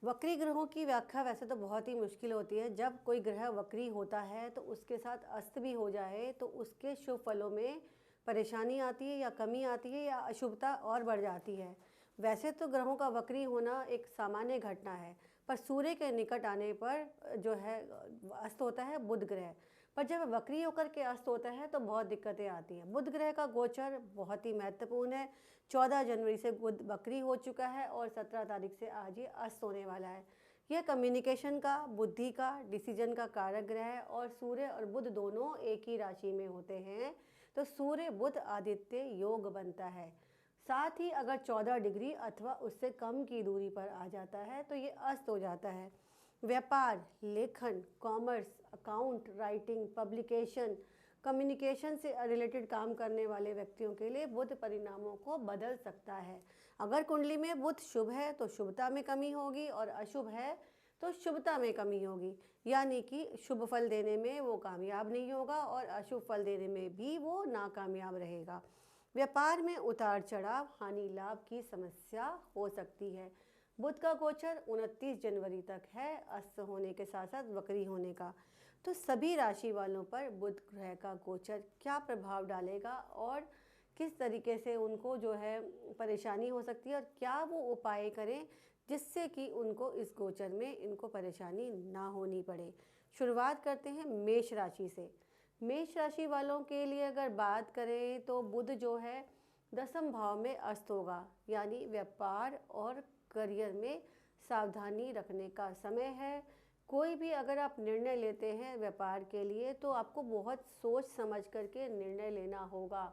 वक्री ग्रहों की व्याख्या वैसे तो बहुत ही मुश्किल होती है। जब कोई ग्रह वक्री होता है तो उसके साथ अस्त भी हो जाए तो उसके शुभ फलों में परेशानी आती है या कमी आती है या अशुभता और बढ़ जाती है। वैसे तो ग्रहों का वक्री होना एक सामान्य घटना है, पर सूर्य के निकट आने पर जो है अस्त होता है बुध ग्रह। पर जब वक्री होकर के अस्त होता है तो बहुत दिक्कतें आती हैं। बुध ग्रह का गोचर बहुत ही महत्वपूर्ण है। 14 जनवरी से बुध वक्री हो चुका है और 17 तारीख से आज ये अस्त होने वाला है। यह कम्युनिकेशन का, बुद्धि का, डिसीजन का कारक ग्रह है और सूर्य और बुध दोनों एक ही राशि में होते हैं तो सूर्य बुध आदित्य योग बनता है। साथ ही अगर 14 डिग्री अथवा उससे कम की दूरी पर आ जाता है तो ये अस्त हो जाता है। व्यापार, लेखन, commerce, account, writing, publication, communication से रिलेटेड काम करने वाले व्यक्तियों के लिए बुध परिणामों को बदल सकता है। अगर कुंडली में बुध शुभ है तो शुभता में कमी होगी और अशुभ है तो शुभता में कमी होगी, यानी कि शुभ फल देने में वो कामयाब नहीं होगा और अशुभ फल देने में भी वो नाकामयाब रहेगा। व्यापार में उतार चढ़ाव, हानि लाभ की समस्या हो सकती है। बुध का गोचर 29 जनवरी तक है, अस्त होने के साथ साथ वक्री होने का। तो सभी राशि वालों पर बुध ग्रह का गोचर क्या प्रभाव डालेगा और किस तरीके से उनको जो है परेशानी हो सकती है और क्या वो उपाय करें जिससे कि उनको इस गोचर में इनको परेशानी ना होनी पड़े। शुरुआत करते हैं मेष राशि से। मेष राशि वालों के लिए अगर बात करें तो बुध जो है 10वें भाव में अस्त होगा, यानी व्यापार और करियर में सावधानी रखने का समय है। कोई भी अगर आप निर्णय लेते हैं व्यापार के लिए तो आपको बहुत सोच समझ करके निर्णय लेना होगा।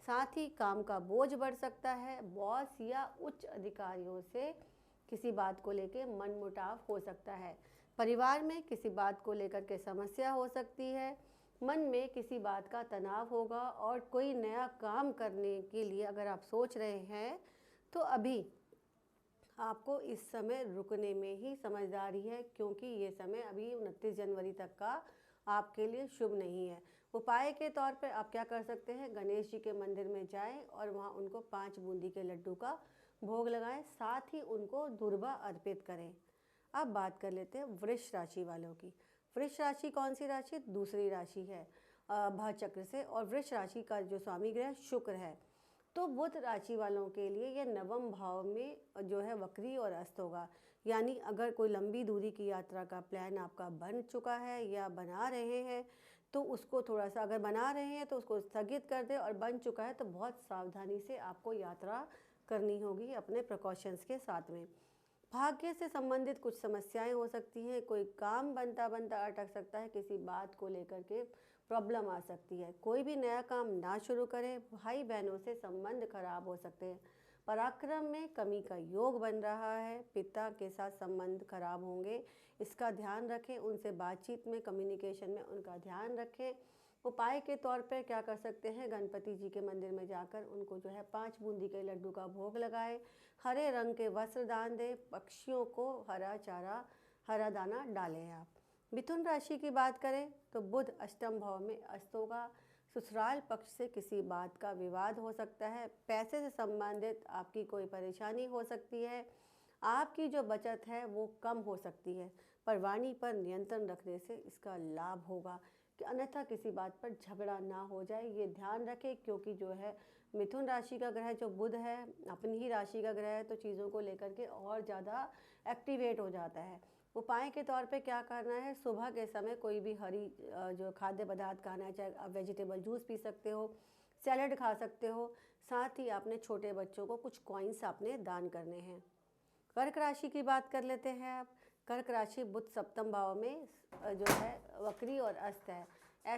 साथ ही काम का बोझ बढ़ सकता है। बॉस या उच्च अधिकारियों से किसी बात को लेकर मनमुटाव हो सकता है। परिवार में किसी बात को लेकर के समस्या हो सकती है। मन में किसी बात का तनाव होगा और कोई नया काम करने के लिए अगर आप सोच रहे हैं तो अभी आपको इस समय रुकने में ही समझदारी है, क्योंकि ये समय अभी 29 जनवरी तक का आपके लिए शुभ नहीं है। उपाय के तौर पर आप क्या कर सकते हैं, गणेश जी के मंदिर में जाएं और वहाँ उनको 5 बूंदी के लड्डू का भोग लगाएं, साथ ही उनको दुर्वा अर्पित करें। अब बात कर लेते हैं वृष राशि वालों की। वृष राशि कौन सी राशि? दूसरी राशि है भा चक्र से, और वृष राशि का जो स्वामी ग्रह शुक्र है। तो बुध राशि वालों के लिए यह 9वें भाव में जो है वक्री और अस्त होगा, यानी अगर कोई लंबी दूरी की यात्रा का प्लान आपका बन चुका है या बना रहे हैं तो उसको थोड़ा सा, अगर बना रहे हैं तो उसको स्थगित कर दें, और बन चुका है तो बहुत सावधानी से आपको यात्रा करनी होगी अपने प्रिकॉशंस के साथ में। भाग्य से संबंधित कुछ समस्याएं हो सकती हैं। कोई काम बनता बनता अटक सकता है, किसी बात को लेकर के प्रॉब्लम आ सकती है। कोई भी नया काम ना शुरू करें। भाई बहनों से संबंध खराब हो सकते हैं। पराक्रम में कमी का योग बन रहा है। पिता के साथ संबंध खराब होंगे, इसका ध्यान रखें। उनसे बातचीत में, कम्युनिकेशन में उनका ध्यान रखें। उपाय के तौर पर क्या कर सकते हैं, गणपति जी के मंदिर में जाकर उनको जो है 5 बूंदी के लड्डू का भोग लगाएं। हरे रंग के वस्त्र दान दें। पक्षियों को हरा चारा, हरा दाना डालें आप। मिथुन राशि की बात करें तो बुध 8वें भाव में अस्त होगा। ससुराल पक्ष से किसी बात का विवाद हो सकता है। पैसे से संबंधित आपकी कोई परेशानी हो सकती है। आपकी जो बचत है वो कम हो सकती है, पर वाणी पर नियंत्रण रखने से इसका लाभ होगा कि अन्यथा किसी बात पर झगड़ा ना हो जाए, ये ध्यान रखें। क्योंकि जो है मिथुन राशि का ग्रह जो बुध है, अपनी ही राशि का ग्रह है, तो चीज़ों को लेकर के और ज़्यादा एक्टिवेट हो जाता है। उपाय के तौर पे क्या करना है, सुबह के समय कोई भी हरी जो खाद्य पदार्थ खाना है, चाहे आप वेजिटेबल जूस पी सकते हो, सैलड खा सकते हो। साथ ही आपने छोटे बच्चों को कुछ कॉइन्स आपने दान करने हैं। कर्क राशि की बात कर लेते हैं आप। कर्क राशि बुध 7वें भाव में जो है वक्री और अस्त है।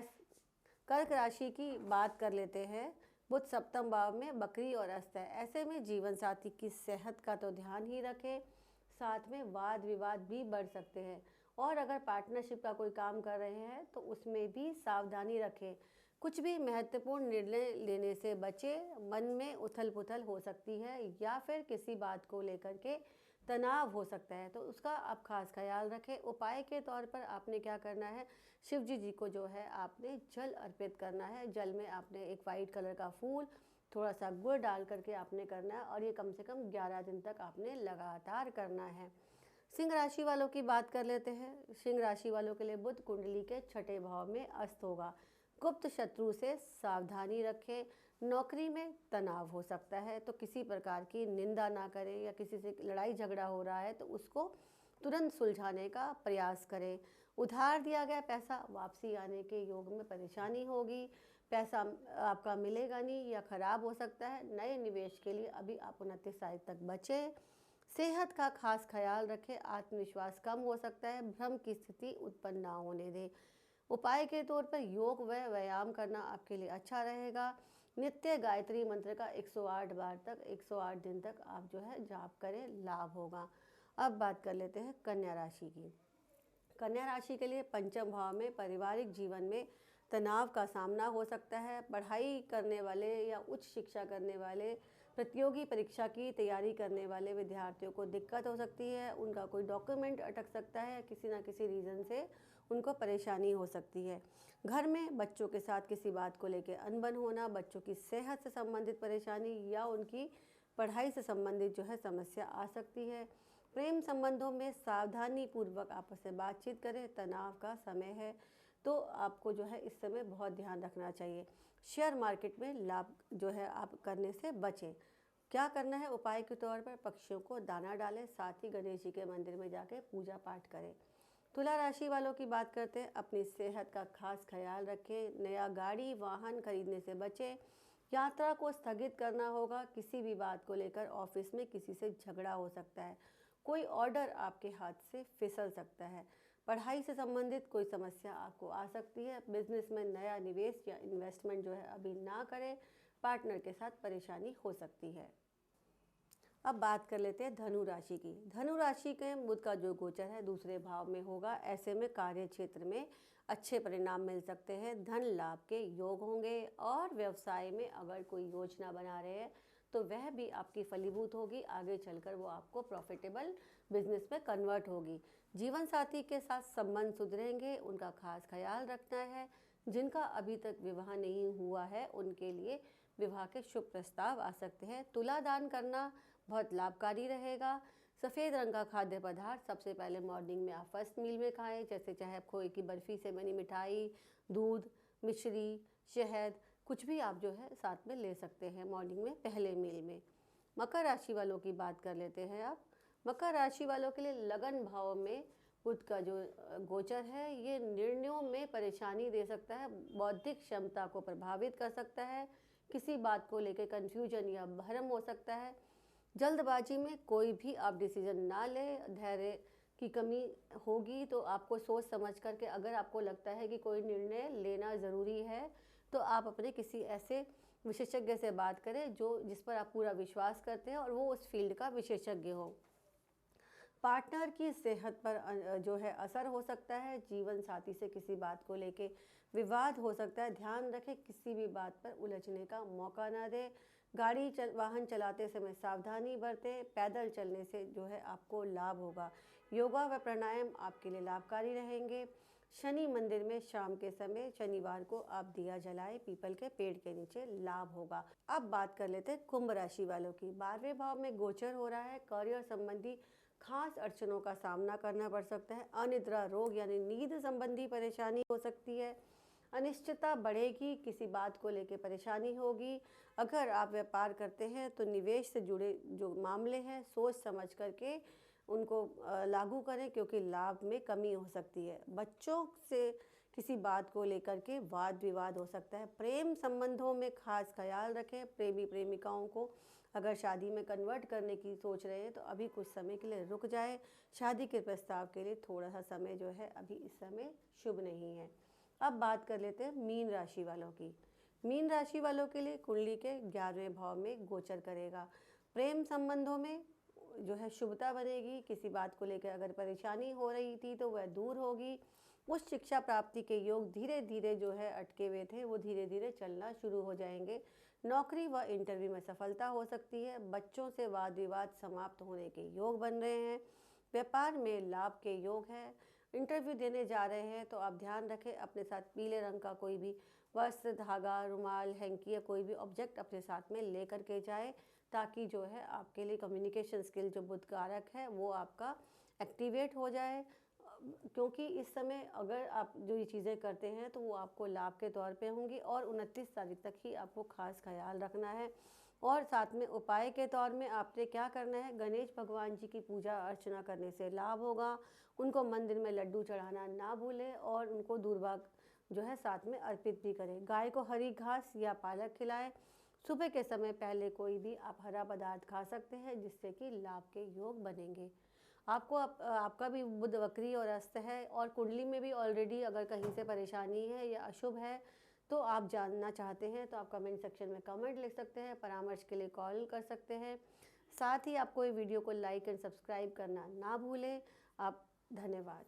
कर्क राशि की बात कर लेते हैं। बुध 7वें भाव में वक्री और अस्त है। ऐसे में जीवन साथी की सेहत का तो ध्यान ही रखें, साथ में वाद विवाद भी बढ़ सकते हैं। और अगर पार्टनरशिप का कोई काम कर रहे हैं तो उसमें भी सावधानी रखें। कुछ भी महत्वपूर्ण निर्णय लेने से बचें। मन में उथल पुथल हो सकती है या फिर किसी बात को लेकर के तनाव हो सकता है, तो उसका आप खास ख्याल रखें। उपाय के तौर पर आपने क्या करना है, शिव जी को जो है आपने जल अर्पित करना है। जल में आपने एक वाइट कलर का फूल, थोड़ा सा गुड़ डाल करके आपने करना है, और ये कम से कम 11 दिन तक आपने लगातार करना है। सिंह राशि वालों की बात कर लेते हैं। सिंह राशि वालों के लिए बुध कुंडली के छठे भाव में अस्त होगा। गुप्त शत्रु से सावधानी रखें। नौकरी में तनाव हो सकता है, तो किसी प्रकार की निंदा ना करें, या किसी से लड़ाई झगड़ा हो रहा है तो उसको तुरंत सुलझाने का प्रयास करें। उधार दिया गया पैसा वापसी आने के योग में परेशानी होगी। पैसा आपका मिलेगा नहीं या खराब हो सकता है। नए निवेश के लिए अभी आप 29 तारीख तक बचें। सेहत का खास ख्याल रखें। आत्मविश्वास कम हो सकता है, भ्रम की स्थिति उत्पन्न ना होने दें। उपाय के तौर पर योग व व्यायाम करना आपके लिए अच्छा रहेगा। नित्य गायत्री मंत्र का 108 बार तक 108 दिन तक आप जो है जाप करें, लाभ होगा। अब बात कर लेते हैं कन्या राशि की। कन्या राशि के लिए पंचम भाव में पारिवारिक जीवन में तनाव का सामना हो सकता है। पढ़ाई करने वाले या उच्च शिक्षा करने वाले, प्रतियोगी परीक्षा की तैयारी करने वाले विद्यार्थियों को दिक्कत हो सकती है। उनका कोई डॉक्यूमेंट अटक सकता है, किसी ना किसी रीज़न से उनको परेशानी हो सकती है। घर में बच्चों के साथ किसी बात को लेकर अनबन होना, बच्चों की सेहत से संबंधित परेशानी या उनकी पढ़ाई से संबंधित जो है समस्या आ सकती है। प्रेम संबंधों में सावधानी पूर्वक आपस में बातचीत करें। तनाव का समय है, तो आपको जो है इस समय बहुत ध्यान रखना चाहिए। शेयर मार्केट में लाभ जो है आप करने से बचें। क्या करना है उपाय के तौर पर, पक्षियों को दाना डालें, साथ ही गणेश जी के मंदिर में जाके पूजा पाठ करें। तुला राशि वालों की बात करते हैं। अपनी सेहत का खास ख्याल रखें। नया गाड़ी वाहन खरीदने से बचें। यात्रा को स्थगित करना होगा। किसी भी बात को लेकर ऑफिस में किसी से झगड़ा हो सकता है। कोई ऑर्डर आपके हाथ से फिसल सकता है। पढ़ाई से संबंधित कोई समस्या आपको आ सकती है। बिजनेस में नया निवेश या इन्वेस्टमेंट जो है अभी ना करें। पार्टनर के साथ परेशानी हो सकती है। अब बात कर लेते हैं धनु राशि की। धनु राशि के बुध का जो गोचर है दूसरे भाव में होगा। ऐसे में कार्य क्षेत्र में अच्छे परिणाम मिल सकते हैं। धन लाभ के योग होंगे, और व्यवसाय में अगर कोई योजना बना रहे हैं तो वह भी आपकी फलीभूत होगी। आगे चलकर वो आपको प्रॉफिटेबल बिजनेस में कन्वर्ट होगी। जीवन साथी के साथ संबंध सुधरेंगे, उनका खास ख्याल रखना है। जिनका अभी तक विवाह नहीं हुआ है उनके लिए विवाह के शुभ प्रस्ताव आ सकते हैं। तुला दान करना बहुत लाभकारी रहेगा। सफ़ेद रंग का खाद्य पदार्थ सबसे पहले मॉर्निंग में आप फर्स्ट मील में खाएं, जैसे चाहे खोए की बर्फ़ी से बनी मिठाई, दूध, मिश्री, शहद, कुछ भी आप जो है साथ में ले सकते हैं मॉर्निंग में पहले मील में। मकर राशि वालों की बात कर लेते हैं आप। मकर राशि वालों के लिए लगन भाव में बुध का जो गोचर है ये निर्णयों में परेशानी दे सकता है। बौद्धिक क्षमता को प्रभावित कर सकता है। किसी बात को लेकर कन्फ्यूजन या भ्रम हो सकता है। जल्दबाजी में कोई भी आप डिसीजन ना लें। धैर्य की कमी होगी, तो आपको सोच समझ करके अगर आपको लगता है कि कोई निर्णय लेना ज़रूरी है तो आप अपने किसी ऐसे विशेषज्ञ से बात करें जो जिस पर आप पूरा विश्वास करते हैं और वो उस फील्ड का विशेषज्ञ हो। पार्टनर की सेहत पर जो है असर हो सकता है। जीवन साथी से किसी बात को लेके विवाद हो सकता है। ध्यान रखें, किसी भी बात पर उलझने का मौका ना दें। वाहन चलाते समय सावधानी बरतें। पैदल चलने से जो है आपको लाभ होगा। योगा व प्राणायाम आपके लिए लाभकारी रहेंगे। शनि मंदिर में शाम के समय शनिवार को आप दिया जलाएं, पीपल के पेड़ के नीचे, लाभ होगा। अब बात कर लेते हैं कुंभ राशि वालों की। 12वें भाव में गोचर हो रहा है। करियर संबंधी खास अड़चनों का सामना करना पड़ सकता है। अनिद्रा रोग यानी नींद संबंधी परेशानी हो सकती है। अनिश्चितता बढ़ेगी, किसी बात को लेकर परेशानी होगी। अगर आप व्यापार करते हैं तो निवेश से जुड़े जो मामले हैं सोच समझ करके उनको लागू करें, क्योंकि लाभ में कमी हो सकती है। बच्चों से किसी बात को लेकर के वाद विवाद हो सकता है। प्रेम संबंधों में खास ख्याल रखें। प्रेमी प्रेमिकाओं को अगर शादी में कन्वर्ट करने की सोच रहे हैं तो अभी कुछ समय के लिए रुक जाए। शादी के प्रस्ताव के लिए थोड़ा सा समय जो है अभी इस समय शुभ नहीं है। अब बात कर लेते हैं मीन राशि वालों की। मीन राशि वालों के लिए कुंडली के 11वें भाव में गोचर करेगा। प्रेम संबंधों में जो है शुभता बनेगी। किसी बात को लेकर अगर परेशानी हो रही थी तो वह दूर होगी। उच्च शिक्षा प्राप्ति के योग धीरे धीरे जो है अटके हुए थे वो धीरे धीरे चलना शुरू हो जाएंगे। नौकरी व इंटरव्यू में सफलता हो सकती है। बच्चों से वाद विवाद समाप्त होने के योग बन रहे हैं। व्यापार में लाभ के योग है। इंटरव्यू देने जा रहे हैं तो आप ध्यान रखें, अपने साथ पीले रंग का कोई भी वस्त्र, धागा, रुमाल, हैंकी या कोई भी ऑब्जेक्ट अपने साथ में ले करके जाए, ताकि जो है आपके लिए कम्युनिकेशन स्किल जो बुध कारक है वो आपका एक्टिवेट हो जाए, क्योंकि इस समय अगर आप जो ये चीज़ें करते हैं तो वो आपको लाभ के तौर पे होंगी। और 29 तारीख तक ही आपको खास ख्याल रखना है। और साथ में उपाय के तौर में आपने क्या करना है, गणेश भगवान जी की पूजा अर्चना करने से लाभ होगा। उनको मंदिर में लड्डू चढ़ाना ना भूलें और उनको दूर्वा जो है साथ में अर्पित भी करें। गाय को हरी घास या पालक खिलाएं। सुबह के समय पहले कोई भी आप हरा पदार्थ खा सकते हैं, जिससे कि लाभ के योग बनेंगे। आपको आपका भी बुध वक्री और अस्त है और कुंडली में भी ऑलरेडी अगर कहीं से परेशानी है या अशुभ है तो आप जानना चाहते हैं तो आप कमेंट सेक्शन में कमेंट लिख सकते हैं, परामर्श के लिए कॉल कर सकते हैं। साथ ही आपको ये वीडियो को लाइक एंड सब्सक्राइब करना ना भूलें। आप धन्यवाद।